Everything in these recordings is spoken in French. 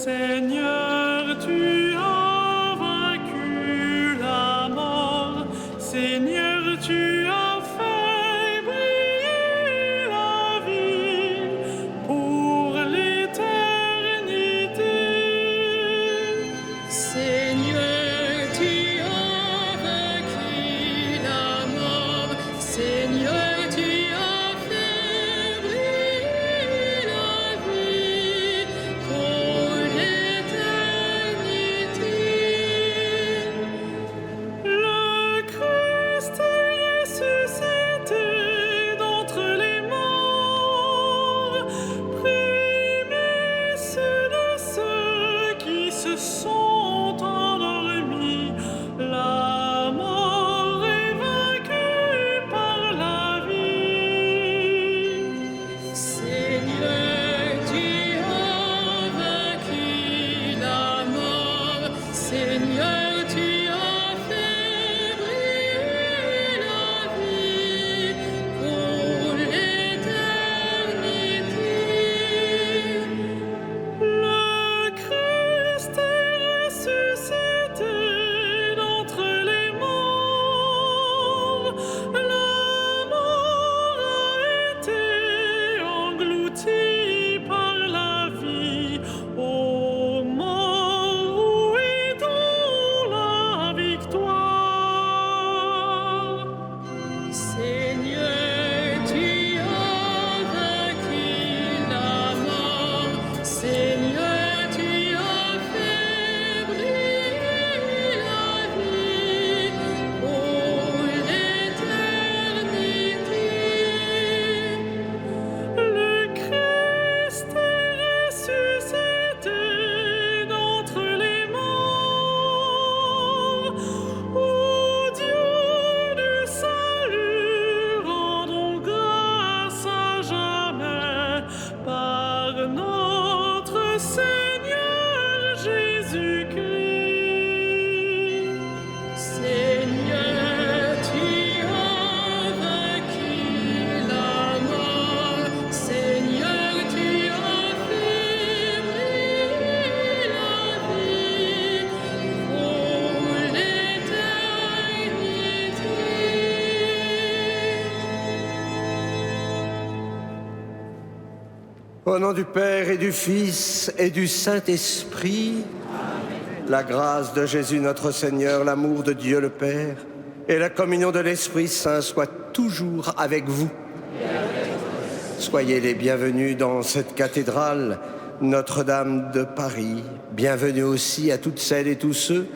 Seigneur, tu as vaincu la mort. Seigneur, tu as fait briller la vie pour l'éternité. Seigneur, tu as vaincu la mort. Seigneur, tu as fait briller la vie pour l'éternité. Le Christ est ressuscité d'entre les morts, prémisse de ceux qui se sont endormis. La mort est vaincue par la vie. Seigneur, tu as vaincu la mort. Seigneur, tu as fait briller la vie pour l'éternité. Le Christ est ressuscité d'entre les morts. La mort a été engloutie par la vie. Ô mort, où est donc la victoire? Seigneur, tu as vaincu la mort. Seigneur, tu as fait briller la vie pour l'éternité. Le Christ est ressuscité d'entre les morts. Ô Dieu du salut, rendons grâce à jamais par notre Seigneur Jésus-Christ. Seigneur, tu as vaincu la mort. Seigneur, tu as fait briller la vie pour l'éternité. Au nom du Père et du Fils et du Saint-Esprit, la grâce de Jésus notre Seigneur, l'amour de Dieu le Père et la communion de l'Esprit Saint soient toujours avec vous. Soyez les bienvenus dans cette cathédrale Notre-Dame de Paris. Bienvenue aussi à toutes celles et tous ceux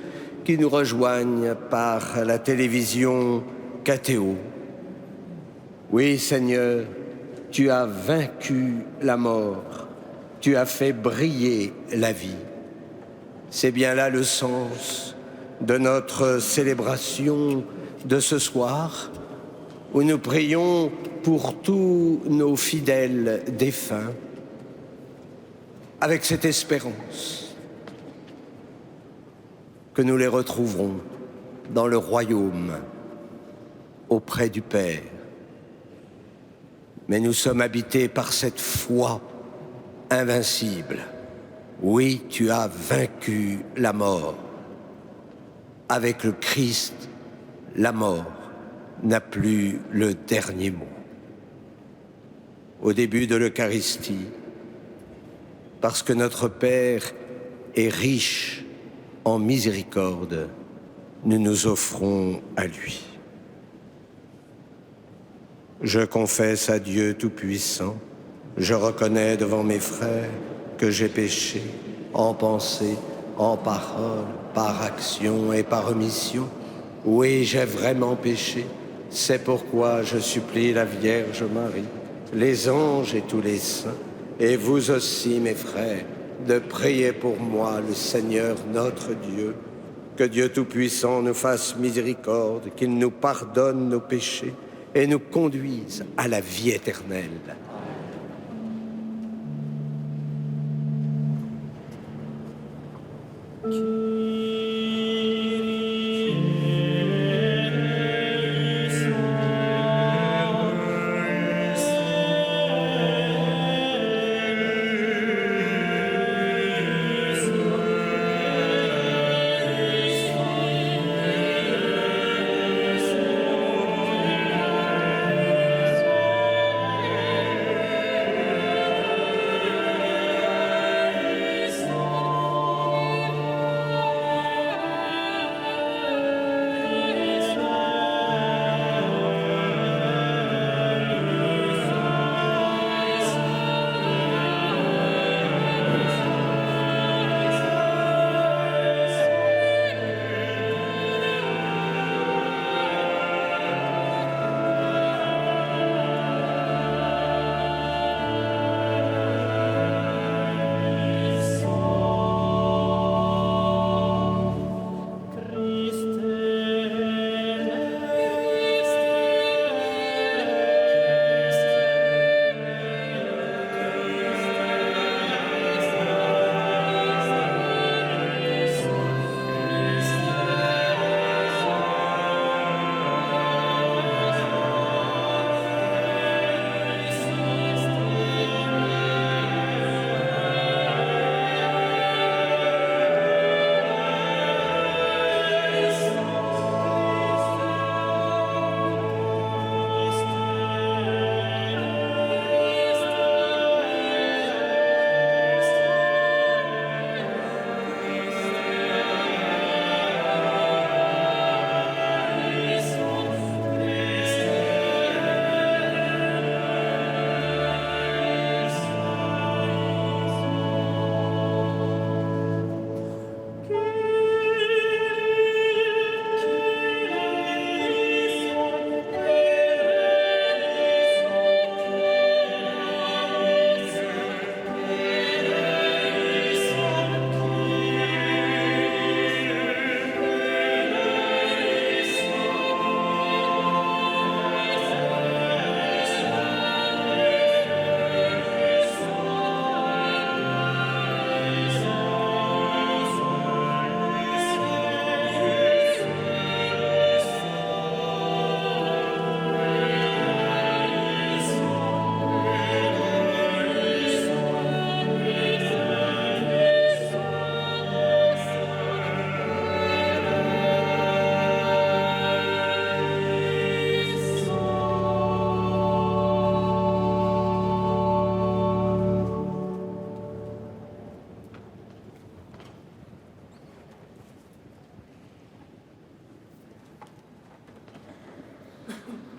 qui nous rejoignent par la télévision KTO. Oui, Seigneur, tu as vaincu la mort, tu as fait briller la vie. C'est bien là le sens de notre célébration de ce soir, où nous prions pour tous nos fidèles défunts, avec cette espérance que nous les retrouverons dans le royaume, auprès du Père. Mais nous sommes habités par cette foi invincible. Oui, tu as vaincu la mort. Avec le Christ, la mort n'a plus le dernier mot. Au début de l'Eucharistie, parce que notre Père est riche en miséricorde, nous nous offrons à lui. Je confesse à Dieu Tout-Puissant, je reconnais devant mes frères que j'ai péché en pensée, en parole, par action et par omission. Oui, j'ai vraiment péché. C'est pourquoi je supplie la Vierge Marie, les anges et tous les saints, et vous aussi, mes frères, de prier pour moi, le Seigneur notre Dieu, que Dieu Tout-Puissant nous fasse miséricorde, qu'il nous pardonne nos péchés et nous conduise à la vie éternelle.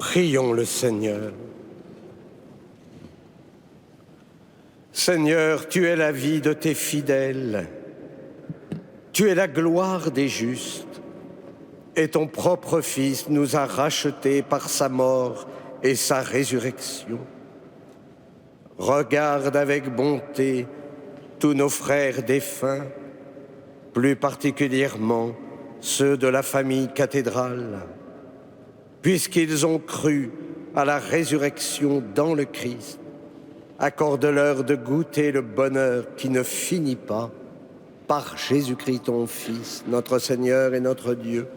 Prions le Seigneur. Seigneur, tu es la vie de tes fidèles. Tu es la gloire des justes. Et ton propre Fils nous a rachetés par sa mort et sa résurrection. Regarde avec bonté tous nos frères défunts, plus particulièrement ceux de la famille cathédrale, puisqu'ils ont cru à la résurrection dans le Christ. Accorde-leur de goûter le bonheur qui ne finit pas, par Jésus-Christ ton Fils, notre Seigneur et notre Dieu,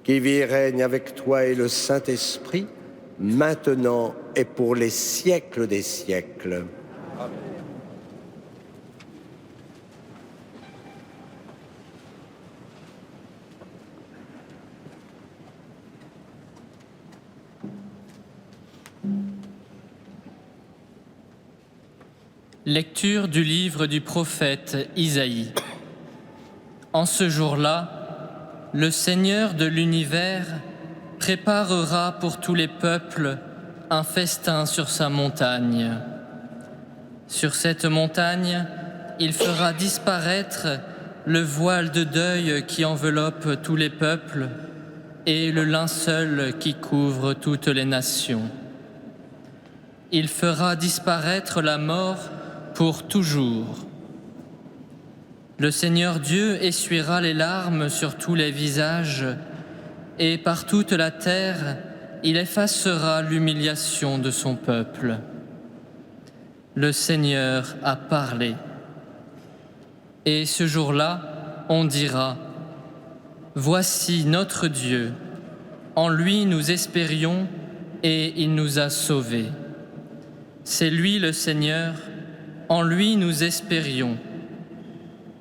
qui vit et règne avec toi et le Saint-Esprit, maintenant et pour les siècles des siècles. Amen. Lecture du livre du prophète Isaïe. En ce jour-là, le Seigneur de l'univers préparera pour tous les peuples un festin sur sa montagne. Sur cette montagne, il fera disparaître le voile de deuil qui enveloppe tous les peuples et le linceul qui couvre toutes les nations. Il fera disparaître la mort pour toujours. Le Seigneur Dieu essuiera les larmes sur tous les visages, et par toute la terre, il effacera l'humiliation de son peuple. Le Seigneur a parlé. Et ce jour-là, on dira : voici notre Dieu. En lui nous espérions, et il nous a sauvés. C'est lui le Seigneur, en lui nous espérions.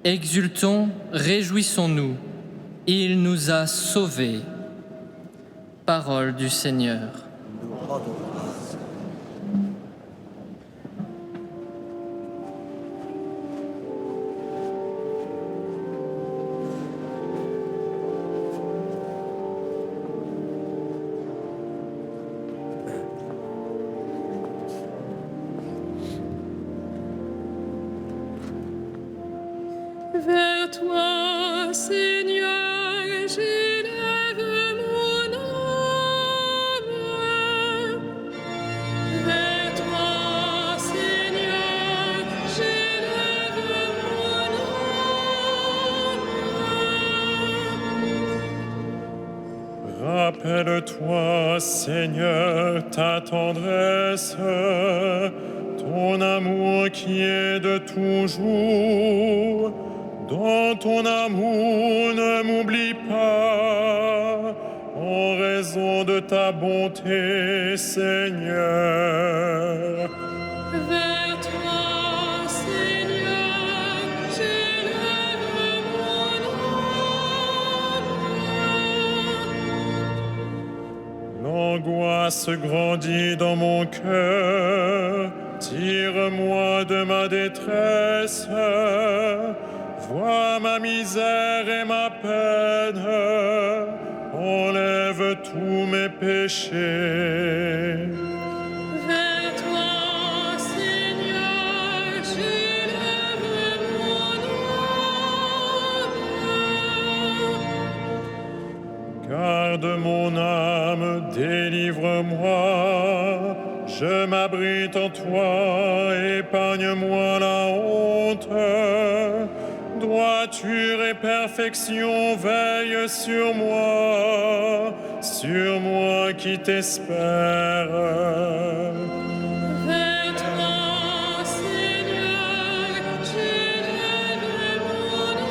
Exultons, réjouissons-nous, il nous a sauvés. Parole du Seigneur. Nous rendons grâce. Vers toi, Seigneur, j'élève mon âme. Vers toi, Seigneur, j'élève mon âme. Rappelle-toi, Seigneur, ta tendresse, ton amour qui est de toujours. Dans ton amour, ne m'oublie pas, en raison de ta bonté, Seigneur. Vers toi, Seigneur, j'élève mon âme. L'angoisse grandit dans mon cœur, tire-moi de ma détresse. Vois ma misère et ma peine, enlève tous mes péchés. Vers toi, Seigneur, j'élève mon âme. Garde mon âme, délivre-moi, je m'abrite en toi, épargne-moi la honte. Droiture et perfection veillent sur moi qui t'espère. Vers toi, Seigneur, j'élève mon âme.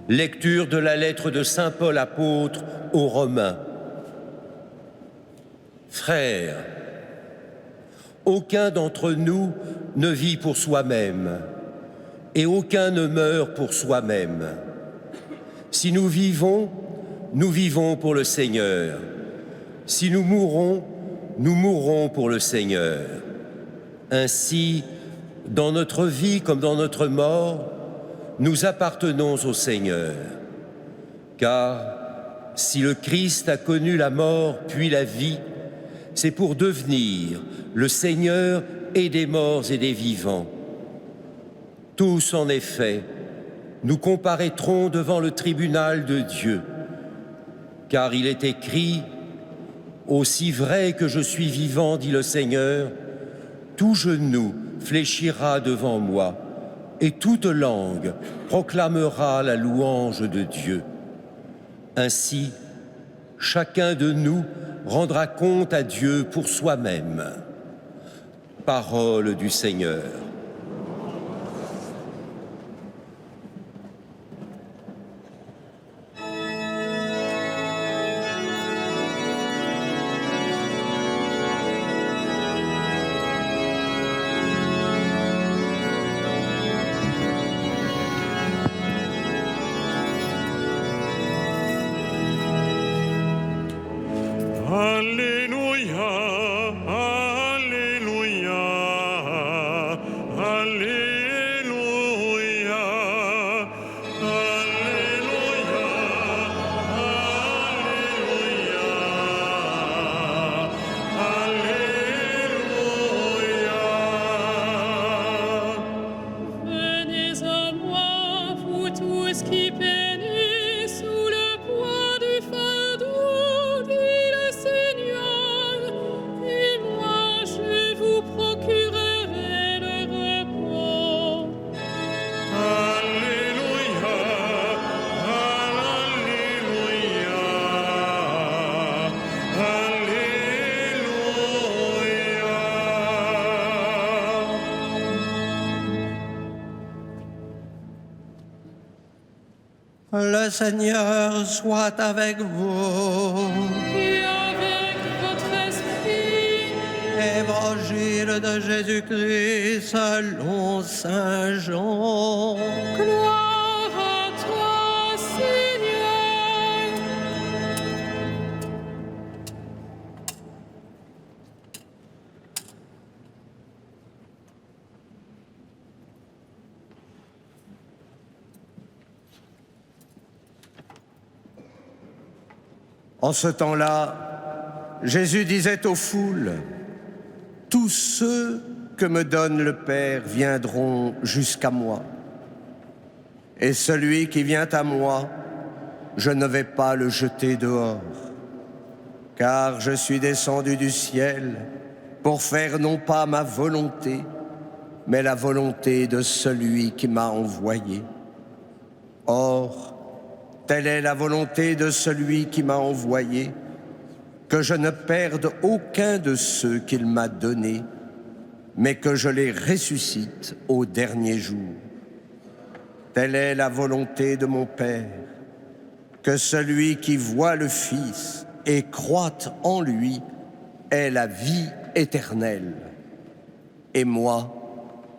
Lecture de la lettre de saint Paul apôtre aux Romains. Frères, aucun d'entre nous ne vit pour soi-même, et aucun ne meurt pour soi-même. Si nous vivons pour le Seigneur. Si nous mourrons pour le Seigneur. Ainsi, dans notre vie comme dans notre mort, nous appartenons au Seigneur. Car si le Christ a connu la mort puis la vie, c'est pour devenir le Seigneur et des morts et des vivants. Tous, en effet, nous comparaîtrons devant le tribunal de Dieu. Car il est écrit « Aussi vrai que je suis vivant, dit le Seigneur, tout genou fléchira devant moi, et toute langue proclamera la louange de Dieu. » Ainsi, chacun de nous rendra compte à Dieu pour soi-même. Parole du Seigneur. Alléluia, Alléluia, Alléluia, Alléluia, Alléluia, Alléluia. Venez à moi, vous tous qui peinez sous le poids du fardeau, dit le Seigneur, et moi je vous procurerai le repos. Alléluia, Alléluia, Alléluia. Le Seigneur soit avec vous. Et avec votre esprit, Évangile de Jésus-Christ selon Saint Jean. gloire à toi, Seigneur. En ce temps-là, Jésus disait aux foules, « Tous ceux que me donne le Père viendront jusqu'à moi. Et celui qui vient à moi, je ne vais pas le jeter dehors. Car je suis descendu du ciel pour faire non pas ma volonté, mais la volonté de celui qui m'a envoyé. Or, telle est la volonté de celui qui m'a envoyé, que je ne perde aucun de ceux qu'il m'a donnés, mais que je les ressuscite au dernier jour. Telle est la volonté de mon Père, que celui qui voit le Fils et croit en lui ait la vie éternelle. Et moi,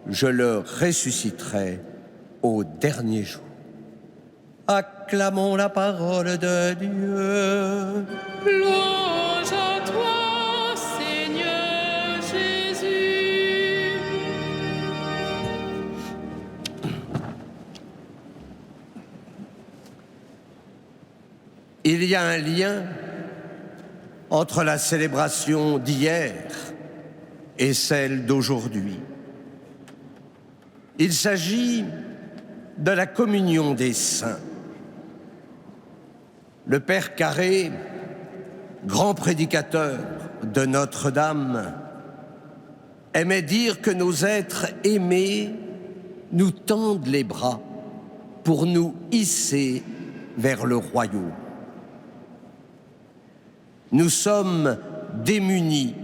je le ressusciterai au dernier jour. Acclamons la parole de Dieu. Louange à toi, Seigneur Jésus. Il y a un lien entre la célébration d'hier et celle d'aujourd'hui. Il s'agit de la communion des saints. Le Père Carré, grand prédicateur de Notre-Dame, aimait dire que nos êtres aimés nous tendent les bras pour nous hisser vers le royaume. Nous sommes démunis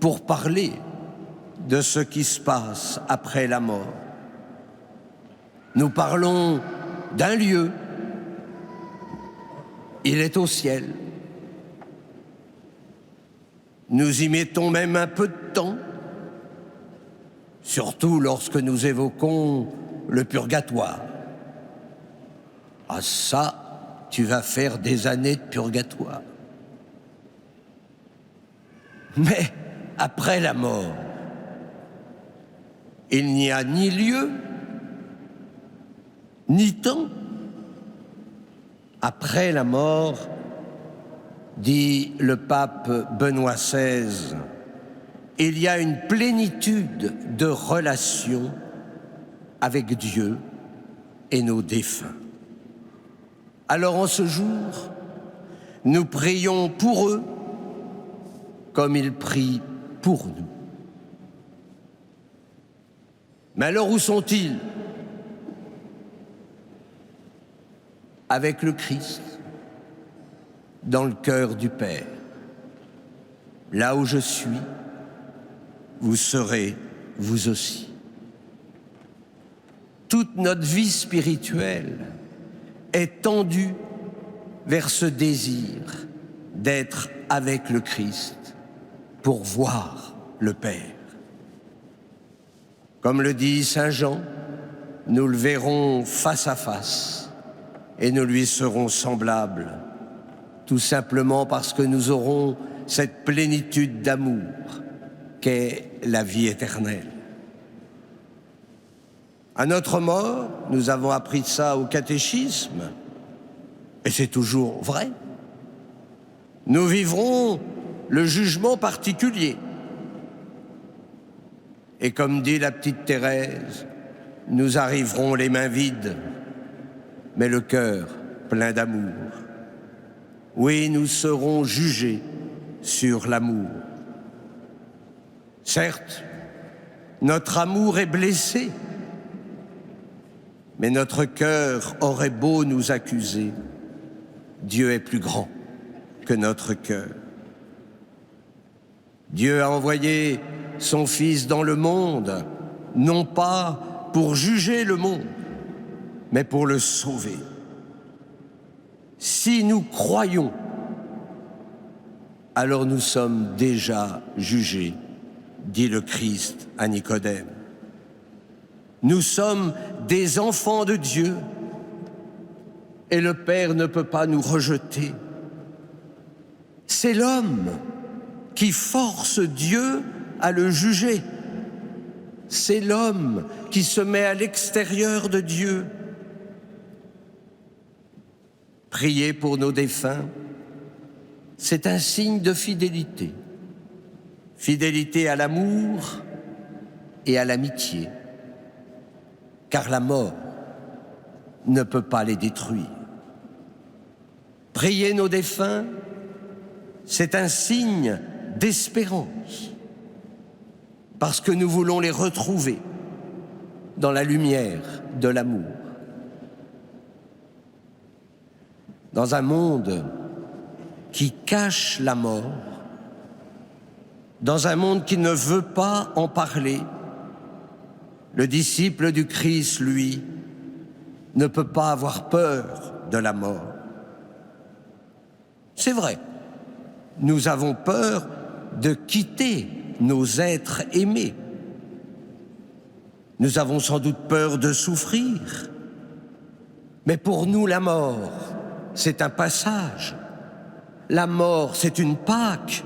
pour parler de ce qui se passe après la mort. Nous parlons d'un lieu. Il est au ciel. Nous y mettons même un peu de temps, surtout lorsque nous évoquons le purgatoire. Ah ça, tu vas faire des années de purgatoire. Mais après la mort, il n'y a ni lieu, ni temps. Après la mort, dit le pape Benoît XVI, il y a une plénitude de relations avec Dieu et nos défunts. Alors en ce jour, nous prions pour eux comme ils prient pour nous. Mais alors où sont-ils? Avec le Christ, dans le cœur du Père. Là où je suis, vous serez vous aussi. Toute notre vie spirituelle est tendue vers ce désir d'être avec le Christ pour voir le Père. Comme le dit Saint Jean, nous le verrons face à face et nous lui serons semblables, tout simplement parce que nous aurons cette plénitude d'amour qu'est la vie éternelle. À notre mort, nous avons appris ça au catéchisme, et c'est toujours vrai. Nous vivrons le jugement particulier. Et comme dit la petite Thérèse, nous arriverons les mains vides, mais le cœur plein d'amour. Oui, nous serons jugés sur l'amour. Certes, notre amour est blessé, mais notre cœur aurait beau nous accuser, Dieu est plus grand que notre cœur. Dieu a envoyé son Fils dans le monde, non pas pour juger le monde, mais pour le sauver. Si nous croyons, alors nous sommes déjà jugés, dit le Christ à Nicodème. Nous sommes des enfants de Dieu et le Père ne peut pas nous rejeter. C'est l'homme qui force Dieu à le juger. C'est l'homme qui se met à l'extérieur de Dieu. Prier pour nos défunts, c'est un signe de fidélité. Fidélité à l'amour et à l'amitié. Car la mort ne peut pas les détruire. Prier nos défunts, c'est un signe d'espérance, parce que nous voulons les retrouver dans la lumière de l'amour. Dans un monde qui cache la mort, dans un monde qui ne veut pas en parler, le disciple du Christ, lui, ne peut pas avoir peur de la mort. C'est vrai, nous avons peur de quitter nos êtres aimés. Nous avons sans doute peur de souffrir. Mais pour nous, la mort, c'est un passage. La mort, c'est une Pâque.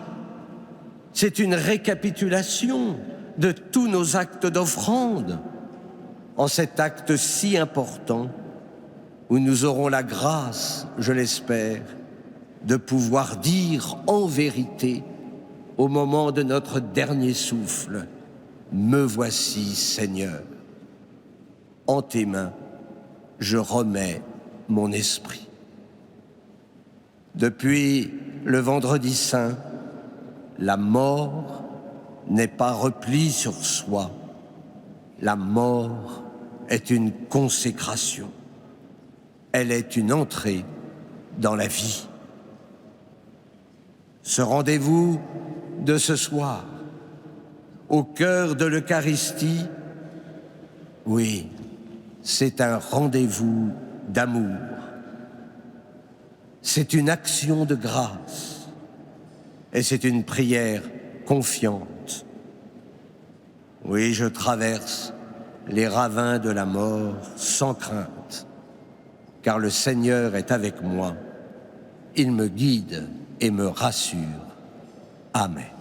C'est une récapitulation de tous nos actes d'offrande, en cet acte si important où nous aurons la grâce, je l'espère, de pouvoir dire en vérité, au moment de notre dernier souffle, « Me voici, Seigneur. En tes mains, je remets mon esprit. » Depuis le Vendredi Saint, la mort n'est pas repli sur soi. La mort est une consécration. Elle est une entrée dans la vie. Ce rendez-vous de ce soir, au cœur de l'Eucharistie, oui, c'est un rendez-vous d'amour. C'est une action de grâce et c'est une prière confiante. Oui, je traverse les ravins de la mort sans crainte, car le Seigneur est avec moi. Il me guide et me rassure. Amen.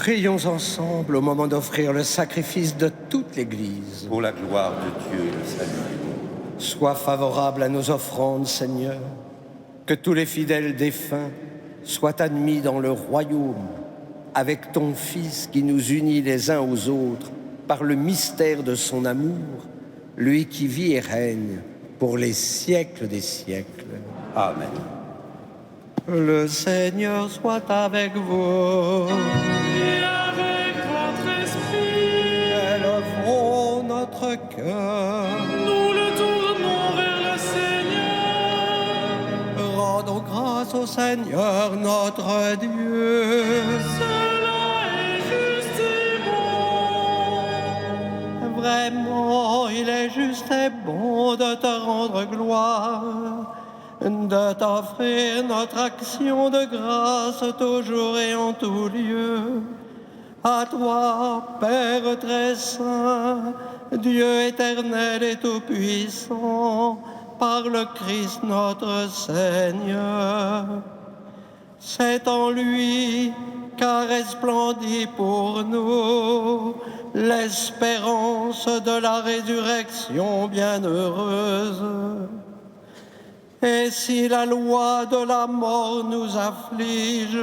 Prions ensemble au moment d'offrir le sacrifice de toute l'Église. Pour la gloire de Dieu et le salut du monde. Sois favorable à nos offrandes, Seigneur, que tous les fidèles défunts soient admis dans le royaume avec ton Fils qui nous unit les uns aux autres par le mystère de son amour, lui qui vit et règne pour les siècles des siècles. Amen. Le Seigneur soit avec vous. Et avec votre esprit. cœur. Nous le tournons vers le Seigneur. Rendons grâce au Seigneur notre Dieu. Cela est juste et bon. Vraiment, il est juste et bon de te rendre gloire, de t'offrir notre action de grâce toujours et en tout lieu. À toi, Père très saint, Dieu éternel et tout-puissant, par le Christ notre Seigneur. C'est en lui qu'a resplendit pour nous l'espérance de la résurrection bienheureuse. Et si la loi de la mort nous afflige,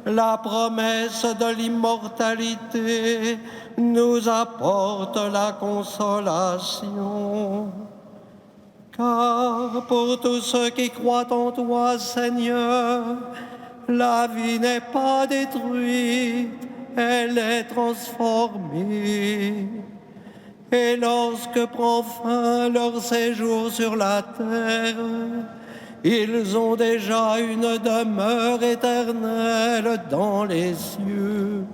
la promesse de l'immortalité nous apporte la consolation. Car pour tous ceux qui croient en toi, Seigneur, la vie n'est pas détruite, elle est transformée. Et lorsque prend fin leur séjour sur la terre, ils ont déjà une demeure éternelle dans les cieux.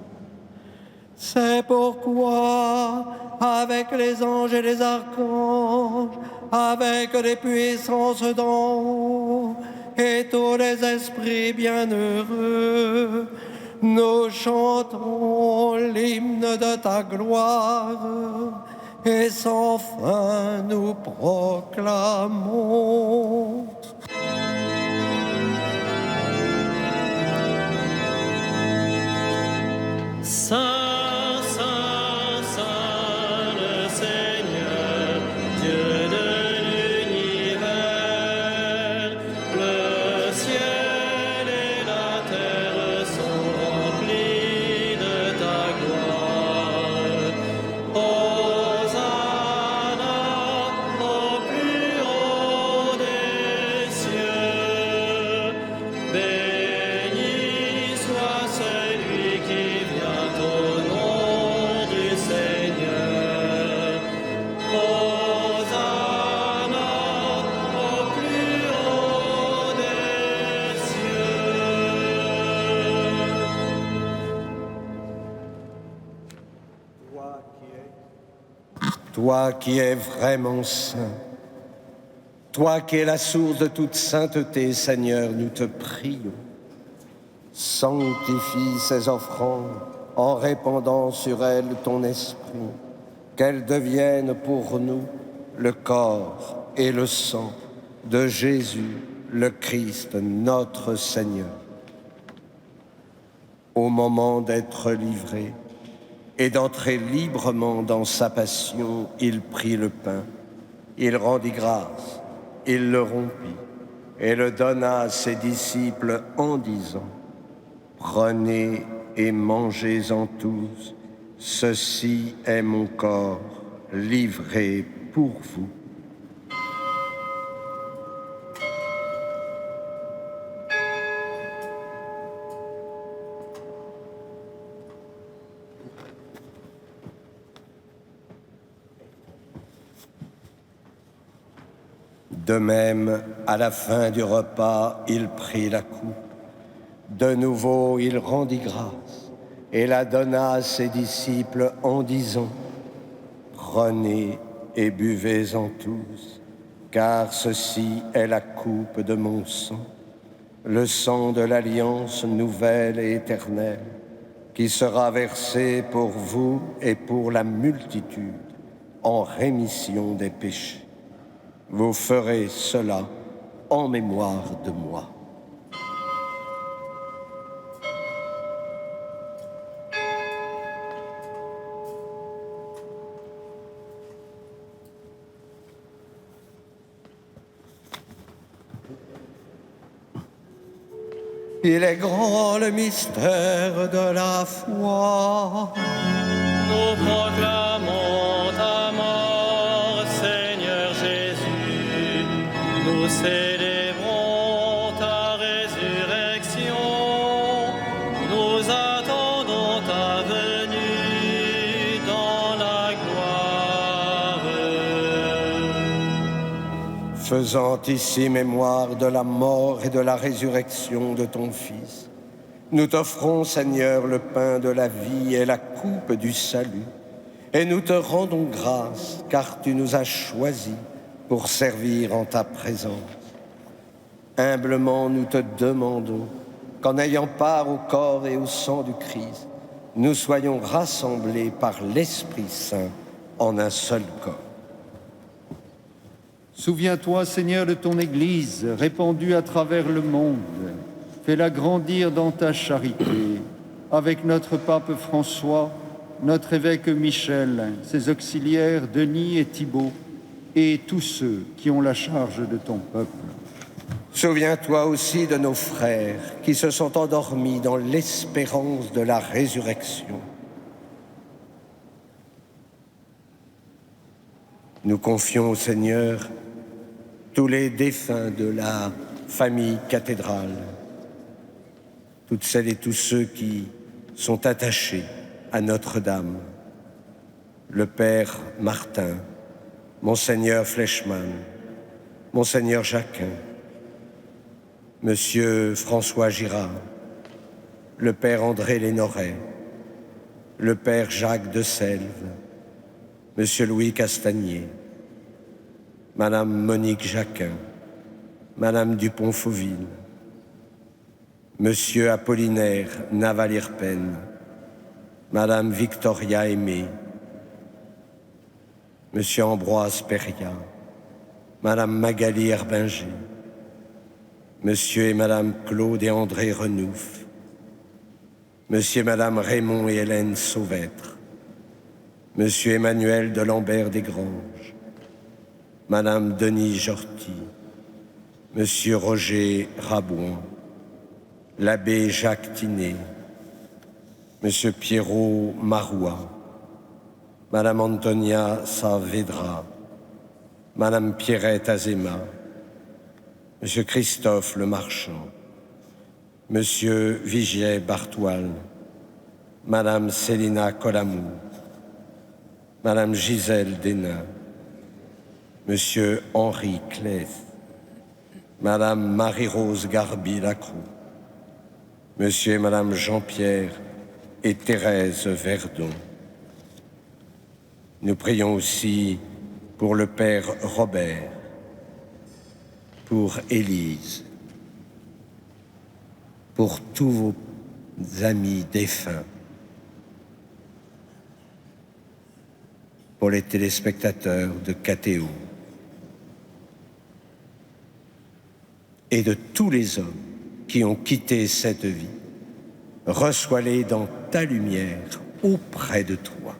C'est pourquoi, avec les anges et les archanges, avec les puissances d'en haut et tous les esprits bienheureux, nous chantons l'hymne de ta gloire et sans fin nous proclamons. Saint, Saint, Saint, le Seigneur, Dieu de l'univers, le ciel et la terre sont remplis de ta gloire. Hosanna au plus haut des cieux. Béni soit celui qui vient au nom du Seigneur. Hosanna au plus haut des cieux. Toi qui es vraiment saint, toi qui es la source de toute sainteté, Seigneur, nous te prions. Sanctifie ces offrandes en répandant sur elles ton esprit, qu'elles deviennent pour nous le corps et le sang de Jésus, le Christ, notre Seigneur. Au moment d'être livré et d'entrer librement dans sa passion, il prit le pain, il rendit grâce, il le rompit et le donna à ses disciples en disant: Prenez et mangez-en tous, ceci est mon corps livré pour vous. De même, à la fin du repas, il prit la coupe. De nouveau, il rendit grâce et la donna à ses disciples en disant: Prenez et buvez-en tous, car ceci est la coupe de mon sang, le sang de l'alliance nouvelle et éternelle, qui sera versé pour vous et pour la multitude en rémission des péchés. Vous ferez cela en mémoire de moi. Il est grand le mystère de la foi. Nous proclamons ta mort, Seigneur Jésus. Nous célébrons ta résurrection. Nous attendons ta venue dans la gloire faisant ici mémoire de la mort et de la résurrection de ton Fils, nous t'offrons, Seigneur, le pain de la vie et la coupe du salut, et nous te rendons grâce, car tu nous as choisis pour servir en ta présence. Humblement, nous te demandons qu'en ayant part au corps et au sang du Christ, nous soyons rassemblés par l'Esprit Saint en un seul corps. Souviens-toi, Seigneur, de ton Église répandue à travers le monde. Fais-la grandir dans ta charité, avec notre pape François, notre évêque Michel, ses auxiliaires Denis et Thibaut, et tous ceux qui ont la charge de ton peuple. Souviens-toi aussi de nos frères qui se sont endormis dans l'espérance de la résurrection. Nous confions au Seigneur tous les défunts de la famille cathédrale, toutes celles et tous ceux qui sont attachés à Notre-Dame, le Père Martin, Monseigneur Fleischmann, Monseigneur Jacquin, Monsieur François Girard, le Père André Lénoret, le Père Jacques de Selve, Monsieur Louis Castagnier, Madame Monique Jacquin, Madame Dupont-Fauville, Monsieur Apollinaire Naval-Irpen, Madame Victoria Aimé, Monsieur Ambroise Peria, Madame Magali Herbinger, Monsieur et Madame Claude et André Renouf, Monsieur et Madame Raymond et Hélène Sauvêtre, Monsieur Emmanuel de Lambert-Desgranges, Madame Denise Jorty, Monsieur Roger Rabouin, l'abbé Jacques Tinet, Monsieur Pierrot Maroua, Madame Antonia Saavedra, Madame Pierrette Azéma, Monsieur Christophe Le Marchand, Monsieur Vigier Bartoile, Madame Célina Colamou, Madame Gisèle Desnains, Monsieur Henri Claes, Madame Marie-Rose Garbi-Lacroix, Monsieur et Madame Jean-Pierre et Thérèse Verdon. Nous prions aussi pour le Père Robert, pour Élise, pour tous vos amis défunts, pour les téléspectateurs de KTO et de tous les hommes qui ont quitté cette vie. Reçois-les dans ta lumière auprès de toi.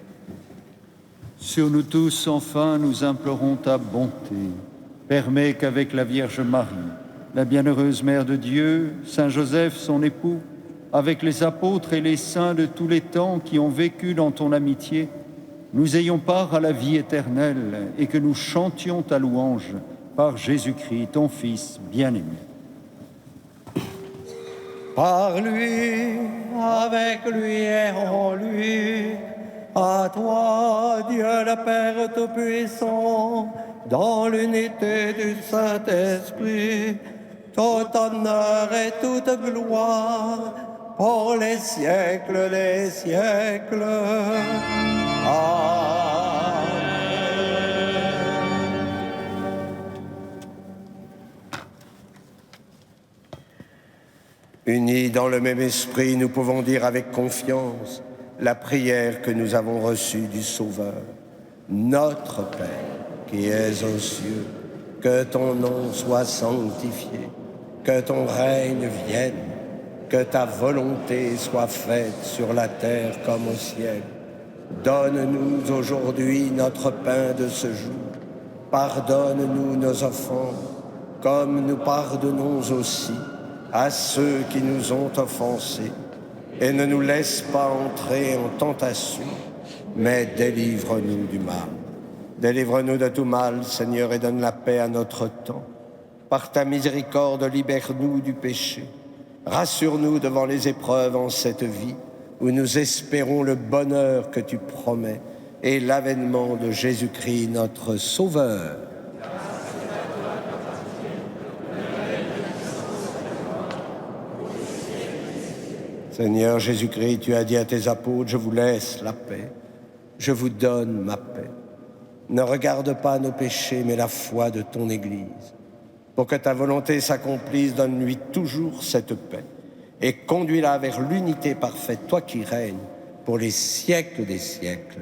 Sur nous tous, enfin, nous implorons ta bonté. Permets qu'avec la Vierge Marie, la bienheureuse Mère de Dieu, Saint Joseph, son époux, avec les apôtres et les saints de tous les temps qui ont vécu dans ton amitié, nous ayons part à la vie éternelle et que nous chantions ta louange par Jésus-Christ, ton Fils bien-aimé. Par lui, avec lui et en lui, à toi, Dieu le Père Tout-Puissant, dans l'unité du Saint-Esprit, tout honneur et toute gloire, pour les siècles des siècles. Amen. Unis dans le même esprit, nous pouvons dire avec confiance la prière que nous avons reçue du Sauveur. Notre Père, qui es aux cieux, que ton nom soit sanctifié, que ton règne vienne, que ta volonté soit faite sur la terre comme au ciel. Donne-nous aujourd'hui notre pain de ce jour. Pardonne-nous nos offenses, comme nous pardonnons aussi à ceux qui nous ont offensés. Et ne nous laisse pas entrer en tentation, mais délivre-nous du mal. Délivre-nous de tout mal, Seigneur, et donne la paix à notre temps. Par ta miséricorde, libère-nous du péché. Rassure-nous devant les épreuves en cette vie, où nous espérons le bonheur que tu promets et l'avènement de Jésus-Christ, notre Sauveur. Seigneur Jésus-Christ, tu as dit à tes apôtres, je vous laisse la paix, je vous donne ma paix. Ne regarde pas nos péchés, mais la foi de ton Église. Pour que ta volonté s'accomplisse, donne-lui toujours cette paix et conduis-la vers l'unité parfaite, toi qui règnes pour les siècles des siècles.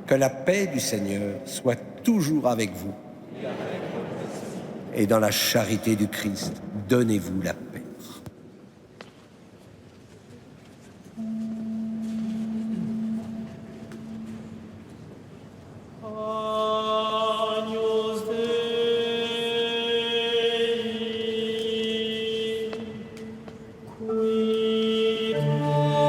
Que la paix du Seigneur soit toujours avec vous. Et dans la charité du Christ, donnez-vous la paix. Agnus Dei, qui tollis peccas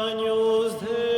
Agnus Dei, qui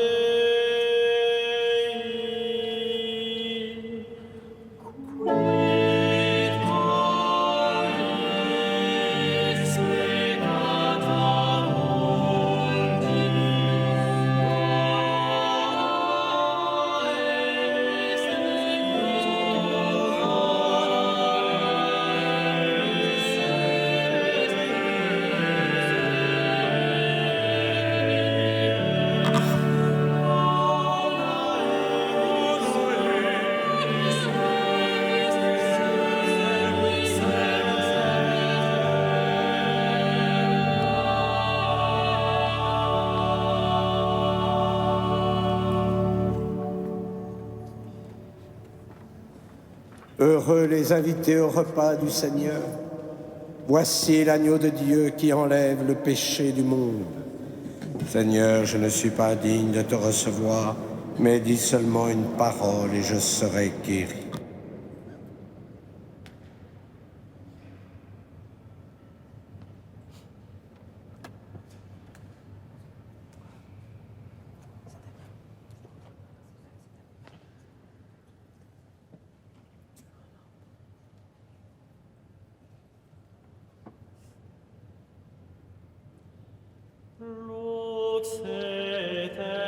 tollis peccata Heureux les invités au repas du Seigneur. Voici l'agneau de Dieu qui enlève le péché du monde. Seigneur, je ne suis pas digne de te recevoir, mais dis seulement une parole et je serai guéri. Lux aeterna,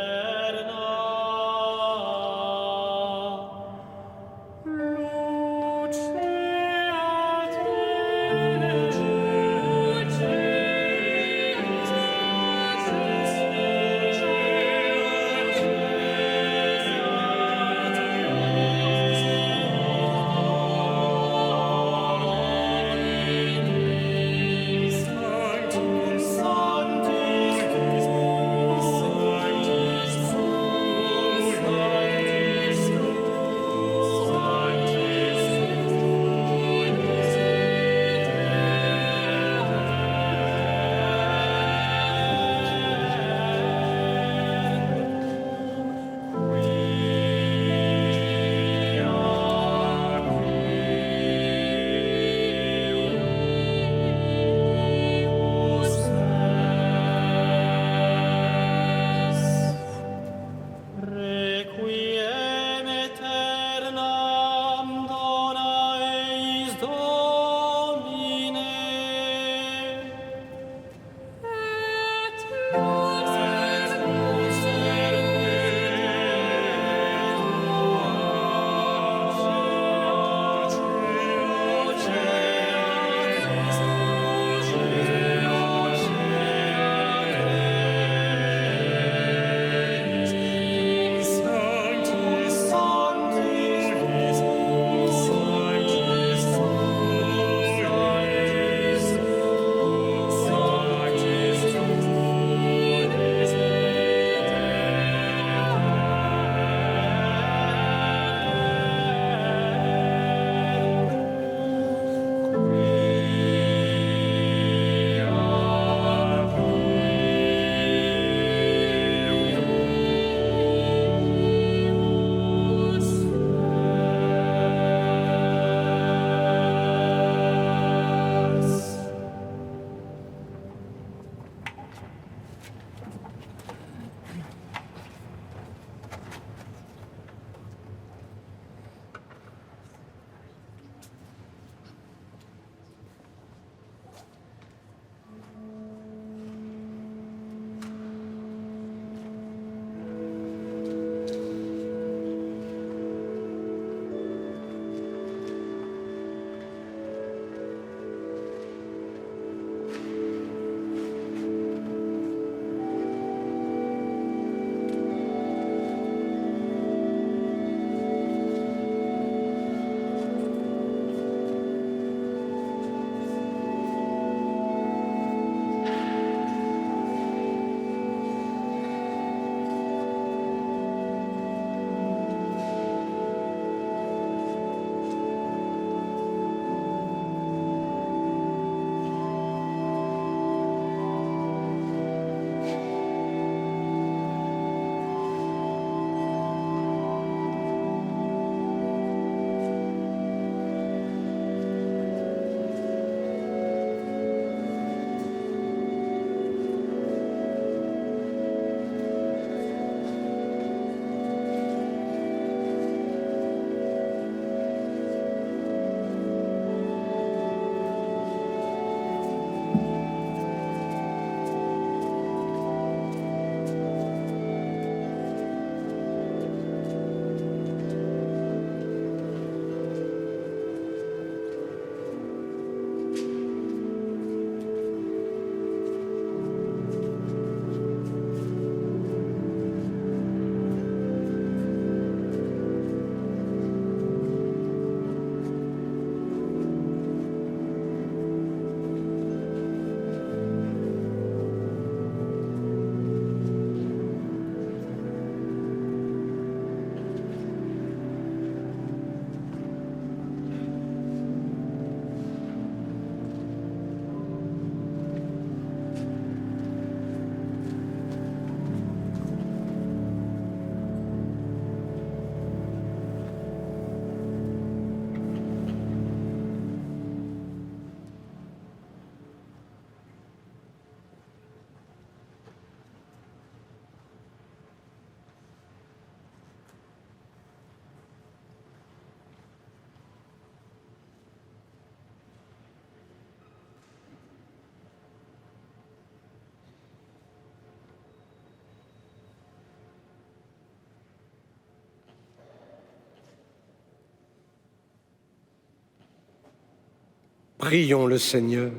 Prions le Seigneur.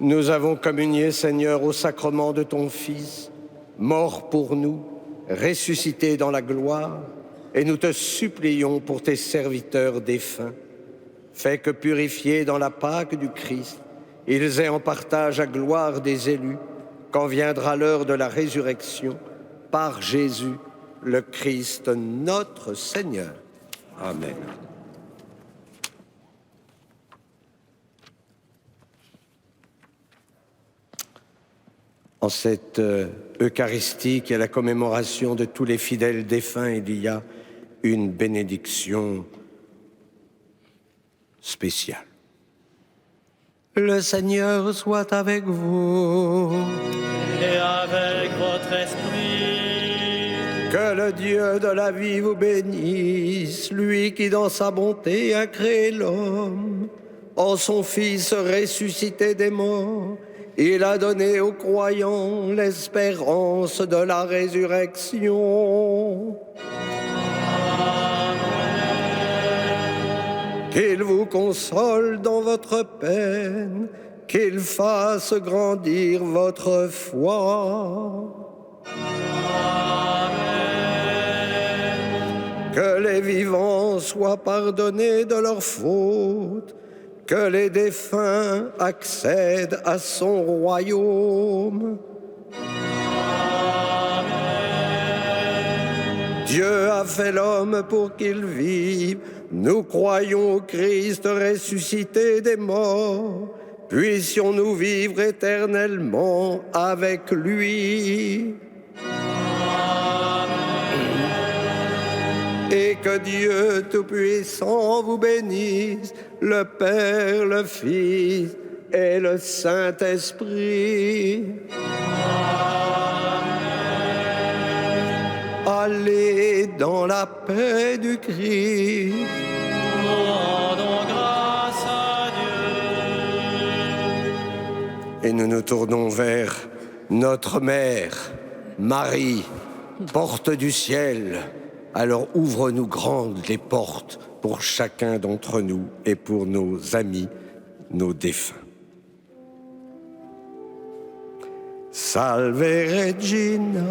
Nous avons communié, Seigneur, au sacrement de ton Fils, mort pour nous, ressuscité dans la gloire, et nous te supplions pour tes serviteurs défunts. Fais que, purifiés dans la Pâque du Christ, ils aient en partage la gloire des élus, quand viendra l'heure de la résurrection, par Jésus, le Christ, notre Seigneur. Amen. En cette Eucharistie qui est la commémoration de tous les fidèles défunts, il y a une bénédiction spéciale. Le Seigneur soit avec vous. Et avec votre esprit. Que le Dieu de la vie vous bénisse, lui qui dans sa bonté a créé l'homme. En son Fils ressuscité des morts, il a donné aux croyants l'espérance de la résurrection. Qu'il vous console dans votre peine, qu'il fasse grandir votre foi. Que les vivants soient pardonnés de leurs fautes, que les défunts accèdent à son royaume. Dieu a fait l'homme pour qu'il vive. Nous croyons au Christ ressuscité des morts. Puissions-nous vivre éternellement avec lui. Et que Dieu Tout-Puissant vous bénisse, le Père, le Fils et le Saint-Esprit. Allez dans la paix du Christ. Nous rendons grâce à Dieu. Et nous nous tournons vers notre Mère, Marie, porte du ciel. Alors ouvre-nous grandes les portes pour chacun d'entre nous et pour nos amis, nos défunts. Salve Regina.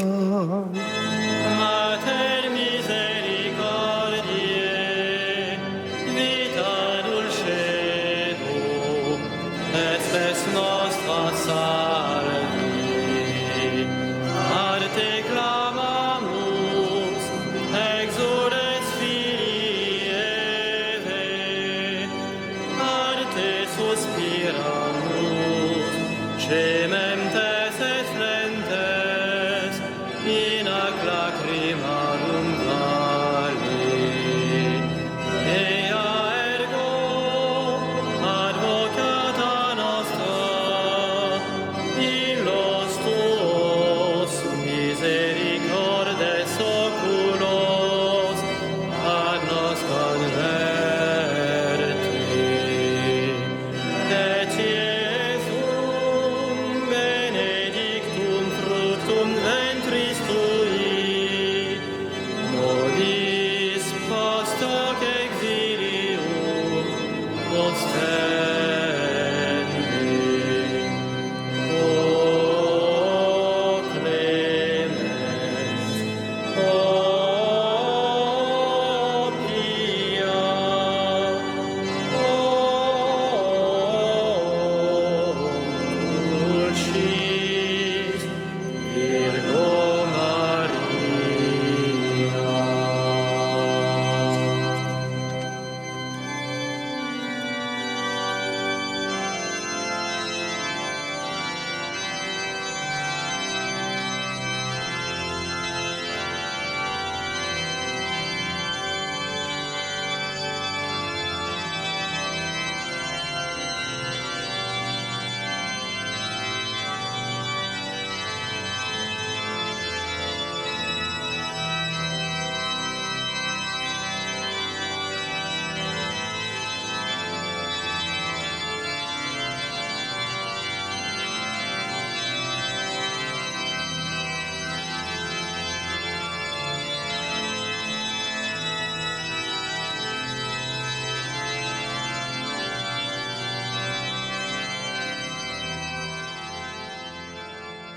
Mater misericordiae, vita dulcedo, et spes nostra salvi. Ad te clamamus, exules Filii Eve, ad te suspiramus, cementes et flentes, in ac lacrimarum vale. Ea ergo advocata nostra, illos tuos misericordes oculos, ad nos converti. Et Iesum benedictum fructum ventris tui, nobis post hoc exilium ostendi. O clemens, o pia, o dulcis.